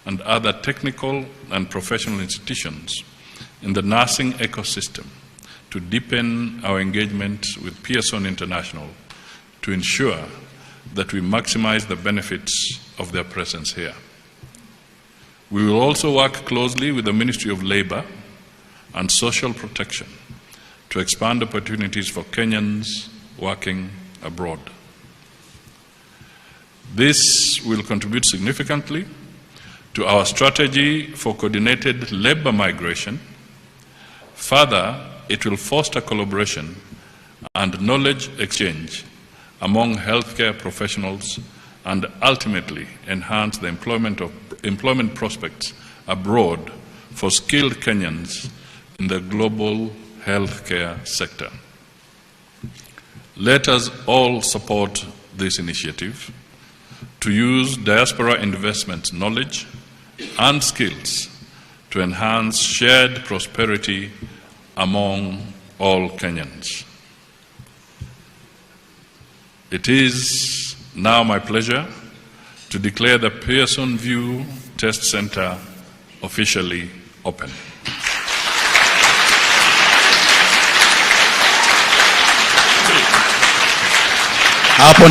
and other technical and professional institutions in the nursing ecosystem to deepen our engagement with Pearson International to ensure that we maximize the benefits of their presence here. We will also work closely with the Ministry of Labour and Social Protection to expand opportunities for Kenyans working abroad. This will contribute significantly to our strategy for coordinated labour migration. Further, it will foster collaboration and knowledge exchange among healthcare professionals and ultimately enhance the employment prospects abroad for skilled Kenyans in the global healthcare sector. Let us all support this initiative to use diaspora investment knowledge and skills to enhance shared prosperity among all Kenyans. It is now my pleasure to declare the Pearson View Test Center officially open. Hapo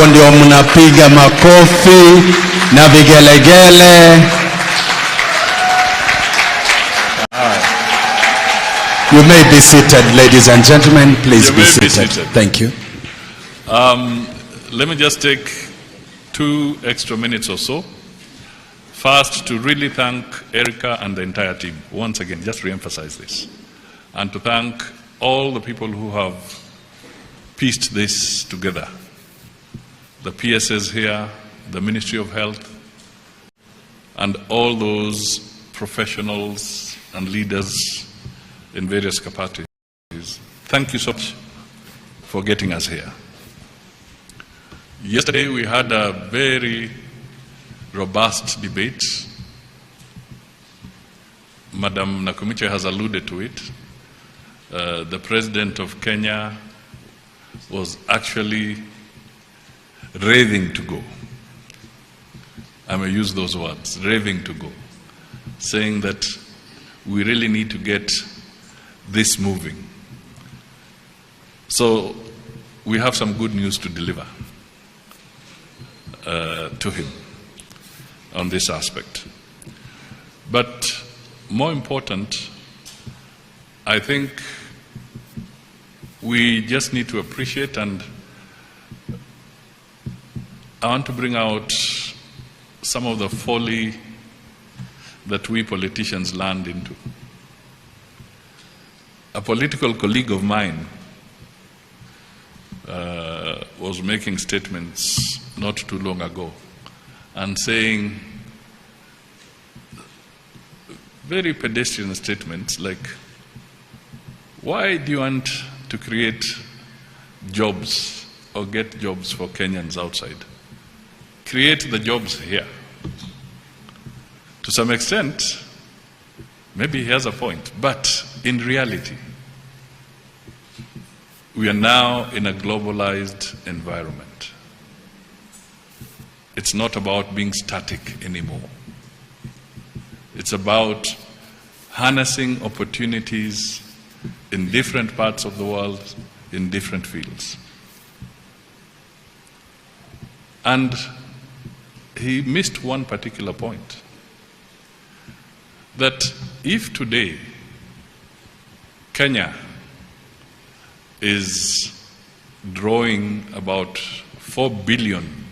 ndio mnapiga makofi na vigelegele. You may be seated, ladies and gentlemen. Please be seated. Thank you. Let me just take 2 extra minutes or so. First, to really thank Erica and the entire team. Once again, just re-emphasize this. And to thank all the people who have pieced this together. The PSS here, the Ministry of Health, and all those professionals and leaders in various capacities. Thank you so much for getting us here. Yesterday we had a very robust debate. Madam Nakumiche has alluded to it. The President of Kenya was actually raving to go. I may use those words, raving to go, saying that we really need to get this moving. So we have some good news to deliver to him on this aspect. But more important, I think we just need to appreciate, and I want to bring out some of the folly that we politicians land into. A political colleague of mine was making statements not too long ago and saying very pedestrian statements like, why do you want to create jobs or get jobs for Kenyans outside? Create the jobs here. To some extent, maybe he has a point, but in reality, we are now in a globalized environment. It's not about being static anymore. It's about harnessing opportunities in different parts of the world, in different fields. And he missed one particular point, that if today Kenya is drawing about $4 billion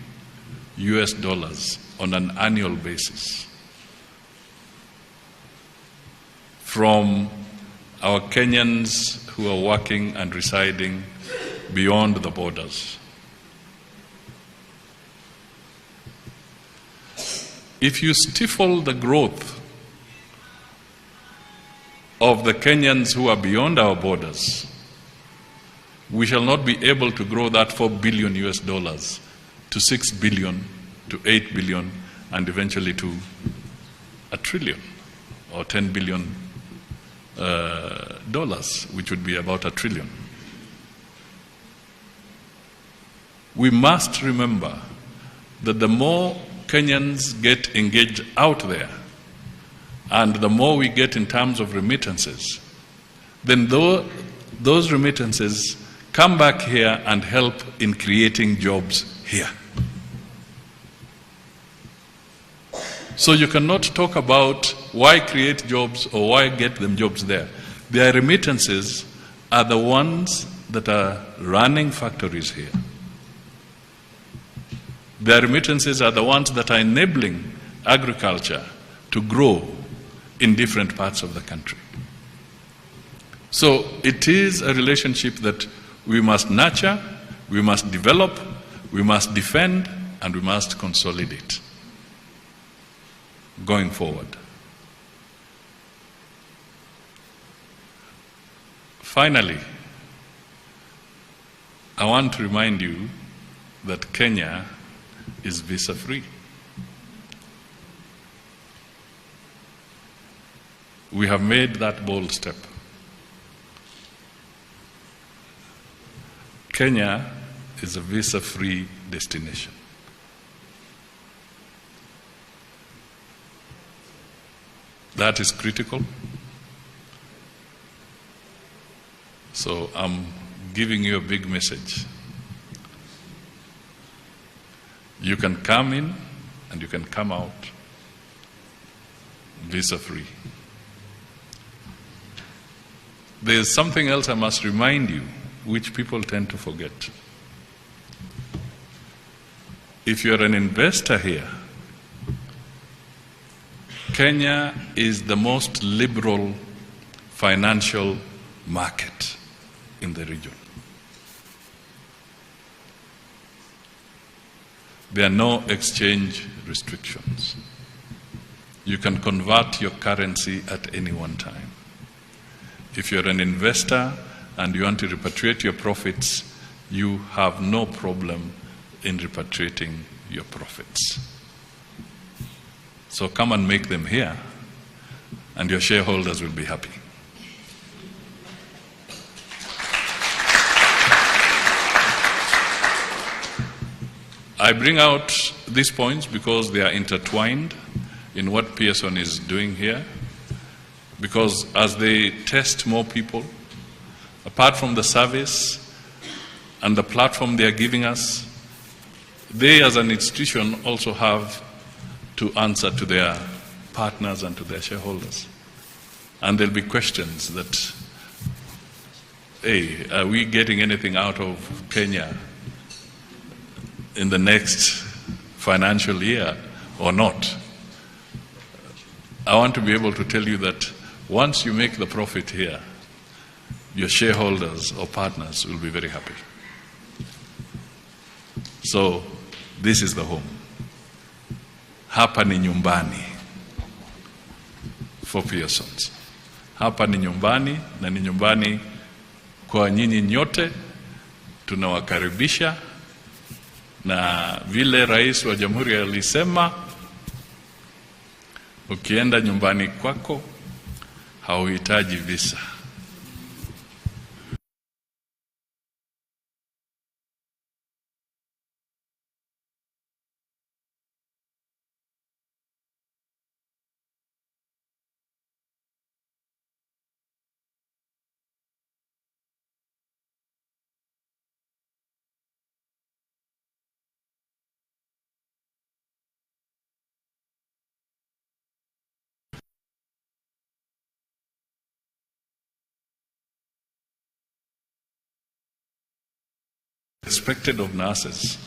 on an annual basis from our Kenyans who are working and residing beyond the borders. If you stifle the growth of the Kenyans who are beyond our borders, we shall not be able to grow that $4 billion to $6 billion, to $8 billion, and eventually to $1 trillion or $10 billion, which would be about $1 trillion. We must remember that the more Kenyans get engaged out there, and the more we get in terms of remittances, then those remittances come back here and help in creating jobs here. So you cannot talk about why create jobs or why get them jobs there. Their remittances are the ones that are running factories here. Their remittances are the ones that are enabling agriculture to grow in different parts of the country. So it is a relationship that we must nurture, we must develop, we must defend, and we must consolidate going forward. Finally, I want to remind you that Kenya is visa-free. We have made that bold step. Kenya is a visa-free destination. That is critical. So I'm giving you a big message. You can come in and you can come out visa-free. There's something else I must remind you, which people tend to forget. If you're an investor here, Kenya is the most liberal financial market in the region. There are no exchange restrictions. You can convert your currency at any one time. If you're an investor and you want to repatriate your profits, you have no problem in repatriating your profits. So come and make them here, and your shareholders will be happy. I bring out these points because they are intertwined in what Pearson is doing here, because as they test more people, apart from the service and the platform they are giving us, they as an institution also have to answer to their partners and to their shareholders. And there'll be questions that, hey, are we getting anything out of Kenya in the next financial year or not? I want to be able to tell you that once you make the profit here, your shareholders or partners will be very happy. So this is the home. Hapa ni nyumbani for Pearsons. Hapa ni nyumbani na ni nyumbani kwa nyinyi nyote. Tunawakaribisha, na vile Rais wa Jamhuri alisema, ukienda nyumbani kwako hauhitaji visa. Expected of nurses.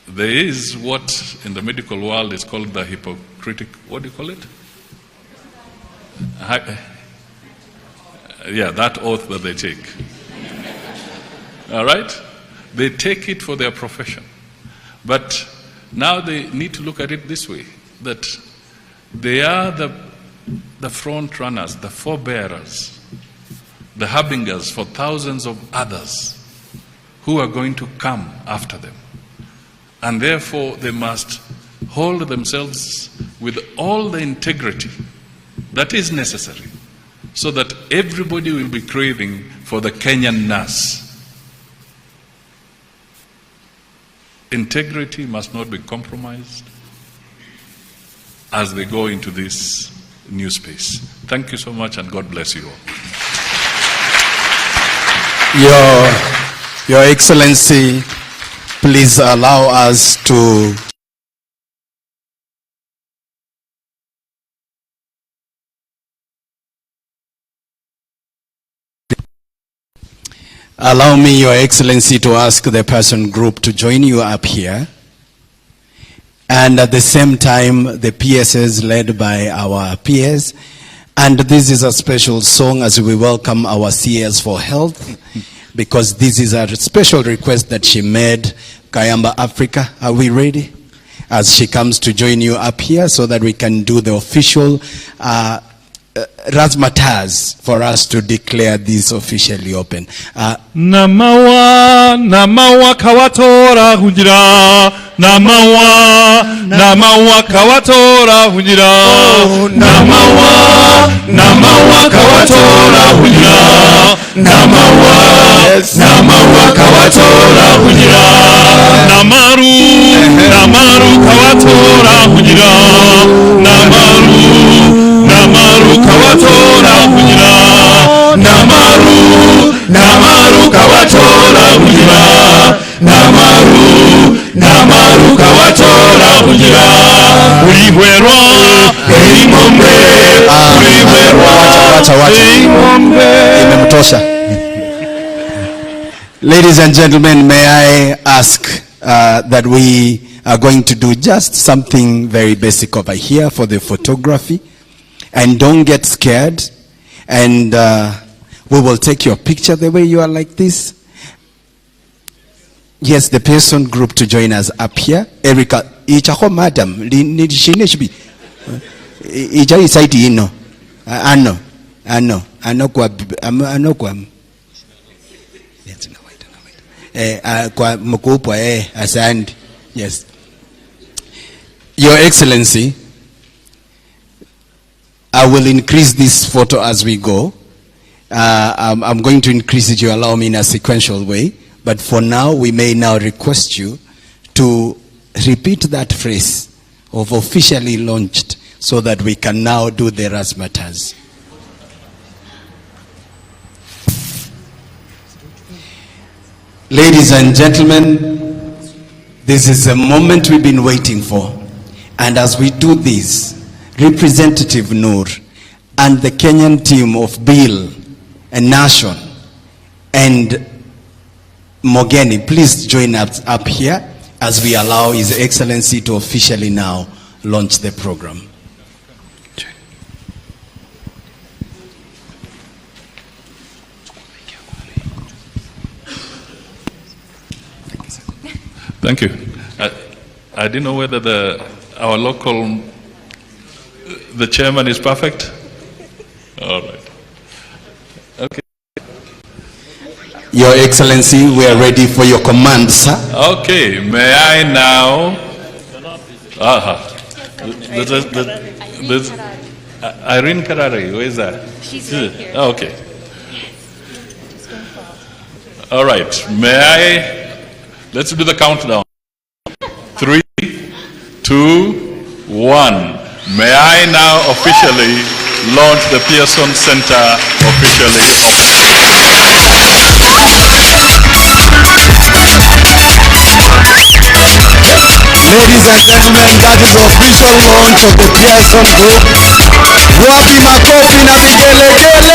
There is what in the medical world is called the hypocritic, what do you call it? Yeah, that oath that they take. All right? They take it for their profession. But now they need to look at it this way, that they are the front runners, the forebearers, the harbingers for thousands of others who are going to come after them. And therefore they must hold themselves with all the integrity that is necessary so that everybody will be craving for the Kenyan nurse. integrity must not be compromised as they go into this new space. Thank you so much, and God bless you all. Your Excellency, please allow us to allow me, Your Excellency, to ask the person group to join you up here. And at the same time, the PSs led by our PS. And this is a special song as we welcome our CS for Health, because this is a special request that she made. Kayamba Africa, are we ready? As she comes to join you up here so that we can do the official razzmatazz for us to declare this officially open. Namawa kawatora hujira. Namawa kawatora hujira. Namawa kawatora hujira. Namawa kawatora hujira. Namaru kawatora hujira. Namaru kawatora hujira. Namaru kawatora hujira. Namaru kawatora hujira. Uliwerwa elimombe. Imemtosha. Ladies and gentlemen, may I ask that we are going to do just something very basic over here for the photography. And don't get scared. And we will take your picture the way you are, like this. Yes, the person group to join us up here. Erica, ichako madam, nishibi. Ija isaiti ino. Ano kwa. Kwa mkupwa asandi. Yes. Your Excellency, I will increase this photo as we go. I'm going to increase it, you allow me, in a sequential way. But for now, we may now request you to repeat that phrase of officially launched so that we can now do the razzmatazz. Ladies and gentlemen, this is a moment we've been waiting for. And as we do this, Representative Noor and the Kenyan team of Bill and Nation and Mogeni, please join us up here as we allow His Excellency to officially now launch the program. Thank you. I didn't know whether our local, the chairman is perfect. All right. Okay. Your Excellency, we are ready for your command, sir. Okay. May I now? There's Irene Karari. Where is that? She's right here. Oh, okay. All right. May I? Let's do the countdown. 3, 2, 1. May I now officially launch the Pearson Center officially. Ladies and gentlemen, that is the official launch of the Pearson Group. Wapi makofi na vigelegele.